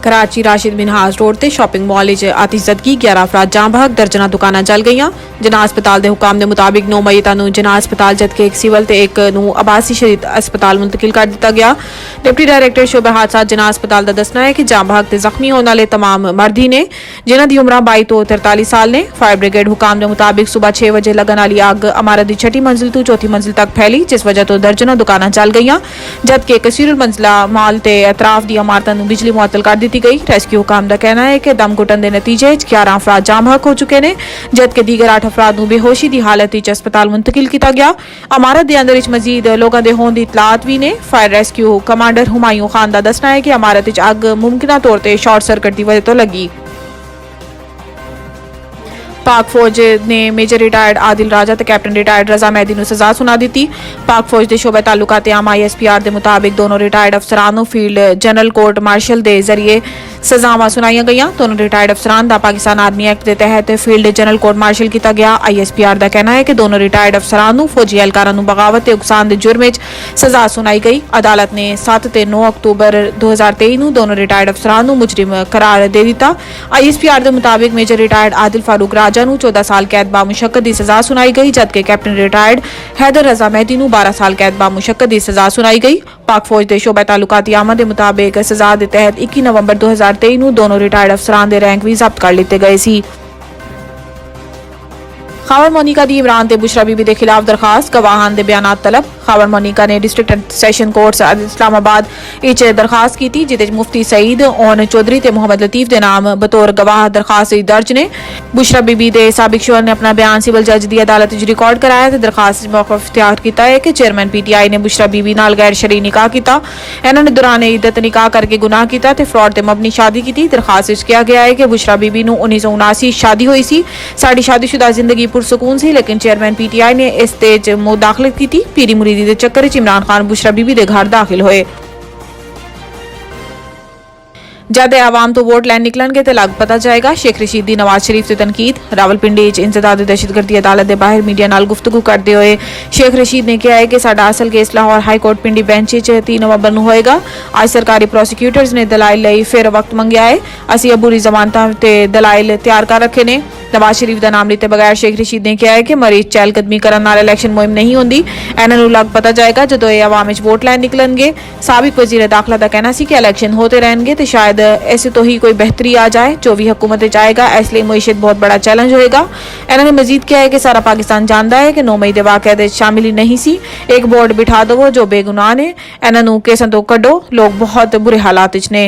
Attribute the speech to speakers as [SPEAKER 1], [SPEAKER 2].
[SPEAKER 1] Karachi Rashid Minhaj road ते shopping mall च आतिशदगी 11 अफराद जां बहक दर्जना दुकाना जल गई। जना अस्पताल के हुकाम के मुताबिक 9 मई तनु जना अस्पताल जबकि एक सिविल ते एक आबासी शहीद अस्पताल मुंतकिल कर दिता गया। डिप्टी डायरेक्टर शोबे हादसा जना अस्पताल का दसना है कि जां बहक ते जख्मी होने वाले तमाम मर्द ही ने जिन्हों की उम्र 22 तो 43 साल ने। फायर ब्रिगेड हुकाम के मुताबिक सुबह 6 बजे लगन वाली अग इमारत की छठी मंजिल तो चौथी मंजिल तक फैली, जिस वजह तो दर्जनों दुकाना जल गई, जबकि कसीरुल मंजिला माल ते अतराफ दी इमारतों में बिजली मुअत्तल कर दी गई। रेस्क्यू हुकाम का कहना है कि दम घुटन के नतीजे 11 अफराद जाम बहक हो चुके हैं, जबकि दीगर 8 अफराद बेहोशी की हालत अस्पताल मुंतकिल किया गया। इमारत के अंदर मजीद लोगों के होने की इतलात भी ने। Fire rescue commander Humayun Khan का दसना है कि इमारत अग मुमकिना तौर पर शॉर्ट सर्किट की वजह तो लगी। पाक फौज ने मेजर रिटायर्ड आदिल राजा ते कैप्टन रिटायर्ड रजा मेहदी नूं सजा सुना दी। पाक फौज के शोबे तालुकात आम ISPR के मुताबिक दोनों रिटायर्ड अफसरान नूं फील्ड जनरल कोर्ट मार्शल के जरिए सजावां सुनाई गई। दोनों रिटायर्ड अफसरान का पाकिस्तान आर्मी एक्ट के तहत फील्ड जनरल कोर्ट मार्शल किया गया। ISPR का कहना है कि दोनों रिटायर्ड अफसरान नूं फौजी एहलकारां नूं बगावत ते उकसान के जुर्म विच सजा सुनाई गई। अदालत ने 7 ते 9 अक्तूबर 2023 नूं दोनों रिटायर्ड अफसरान नूं मुजरिम करार दे दिता। ISPR के मुताबिक मेजर रिटायर्ड आदिल फारूक राजा नूं 14 साल कैद बामुशक्कत की सजा सुनाई गई, जबकि कैप्टन रिटायर्ड हैदर रजा मेहदी नूं 12 साल कैद बामुशक्कत की सजा सुनाई गई। पाक फौज के शोबा तालुकाती आमा के मुताबिक सजा के तहत 21 नवंबर 2023 नूं दोनों रिटायर्ड अफसरान के रैंक भी जब्त कर लिते गए सी। खावर मोनिका दी इमरान ते बुशरा बीबी के खिलाफ दरखास्त, गवाहान दे बयानात तलब। खावर मोनिका ने district session court Islamabad etch दरखास्त की थी, जिदे मुफ्ती सईद ओन चौधरी ते मोहम्मद लतीफ के नाम बतौर गवाह दरखास्त दर्ज ने। बुशरा बीबी के साबिक शोहर ने अपना बयान सिविल जज की अदालत च रिकॉर्ड कराया ते दरखास्त मौकफ इख्तियार किया है कि चेयरमैन PTI ने बुशरा बीबी नाल गैर शरई निकाह किया। इन्होंने दौरान इद्दत निकाह करके गुनाह किया ते फ्रॉड ते मबनी शादी की। दरखास्त विच कहा गया है कि बुशरा बीबी नूं 1979 शादी हुई सी। साडी शादीशुदा जिंदगी पुरसकून सी, लेकिन चेयरमैन PTI ने इस तेज मुदाखलत की थी। पीरी मुरीदी के चक्कर च इमरान खान बुशरा बीबी के घर दाखिल होए। जद आवाम तो वोट लैन निकलणगे तो लग पता जाएगा। शेख रशीद की नवाज शरीफ से तनकीद। रावलपिंडी इंसदाद दहशतगर्दी अदालत के बाहर मीडिया नाल गुफ्तगू करते हुए शेख रशीद ने कहा है कि साडा असल केस लाहौर हाई कोर्ट पिंडी बेंच 3 नवंबर नूं होएगा। आज सरकारी प्रोसिक्यूटर्स ने दलाइल लई फिर वक्त मंगया है। असीं अबूरी जमानतां ते दलाइल तैयार कर रखे ने। नवाज शरीफ का नाम लेते बगैर शेख रशीद ने कहा है कि मरीज चहलकदमी करन नाल इलैक्शन मुहिम नहीं होंदी। इन्हां नूं लग पता जाएगा जदों ये आवाम विच वोट लैन निकलणगे। साबिक वजीर दाखिला का कहना सी कि इलैक्शन होते रहेंगे तो शायद ऐसे तो ही कोई बेहतरी आ जाए। जो भी हुकूमत जाएगा, इसलिए मुईशत बहुत बड़ा चैलेंज होएगा। इन्होंने मजीद किया है कि सारा पाकिस्तान जानता है कि 9 मई के वाकये शामिल ही नहीं सी। एक बोर्ड बिठा दो जो बेगुनाह ने, इन्होंने केसां तो कड्डो, लोग बहुत बुरे हालात विच ने।